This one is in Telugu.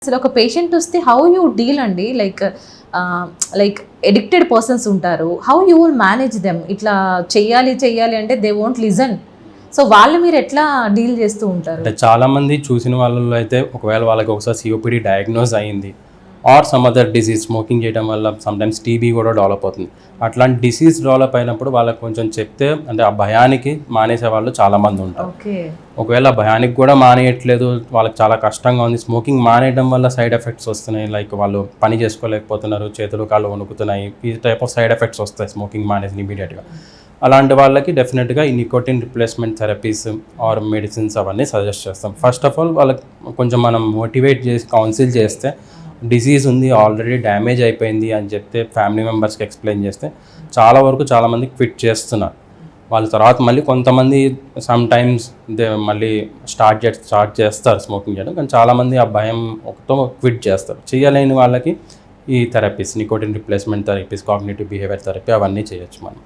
అసలు ఒక పేషెంట్ వస్తే హౌ యూ డీల్ అండి, లైక్ ఎడిక్టెడ్ పర్సన్స్ ఉంటారు, how you will manage them? ఇట్లా చెయ్యాలి అంటే దే వోంట్ లిజన్. సో వాళ్ళు మీరు ఎట్లా డీల్ చేస్తూ ఉంటారు? అంటే చాలామంది చూసిన వాళ్ళలో అయితే ఒకవేళ వాళ్ళకి ఒకసారి సిఓపిడి డయాగ్నోజ్ అయ్యింది or some other disease, smoking చేయడం వల్ల సమ్టైమ్స్ టీబీ కూడా డెవలప్ అవుతుంది. అట్లాంటి డిసీజ్ డెవలప్ అయినప్పుడు వాళ్ళకి కొంచెం చెప్తే అంటే ఆ భయానికి మానేసే వాళ్ళు చాలామంది ఉంటారు. ఒకవేళ భయానికి కూడా మానేయట్లేదు, వాళ్ళకి చాలా కష్టంగా ఉంది, స్మోకింగ్ మానేయడం వల్ల సైడ్ ఎఫెక్ట్స్ వస్తున్నాయి, లైక్ వాళ్ళు పని చేసుకోలేకపోతున్నారు, చేతులు కాళ్ళు వణుకుతున్నాయి, ఈ టైప్ ఆఫ్ సైడ్ ఎఫెక్ట్స్ వస్తాయి స్మోకింగ్ మానేసి ఇమీడియట్గా. అలాంటి వాళ్ళకి డెఫినెట్గా ఈ nicotine replacement therapies or medicines అవన్నీ సజెస్ట్ చేస్తాం. ఫస్ట్ ఆఫ్ ఆల్ వాళ్ళకి కొంచెం మనం మోటివేట్ చేసి కౌన్సిల్ చేస్తే, డిసీజ్ ఉంది ఆల్రెడీ డ్యామేజ్ అయిపోయింది అని చెప్తే ఫ్యామిలీ మెంబర్స్కి ఎక్స్ప్లెయిన్ చేస్తే చాలామంది క్విట్ చేస్తున్నారు. వాళ్ళ తర్వాత మళ్ళీ కొంతమంది సమ్ టైమ్స్ మళ్ళీ స్టార్ట్ చేస్తారు స్మోకింగ్ చేయడం, కానీ చాలామంది ఆ భయం ఒకతో క్విట్ చేస్తారు. చేయలేని వాళ్ళకి ఈ therapies, nicotine replacement therapies, cognitive behaviour therapy అవన్నీ చేయొచ్చు మనం.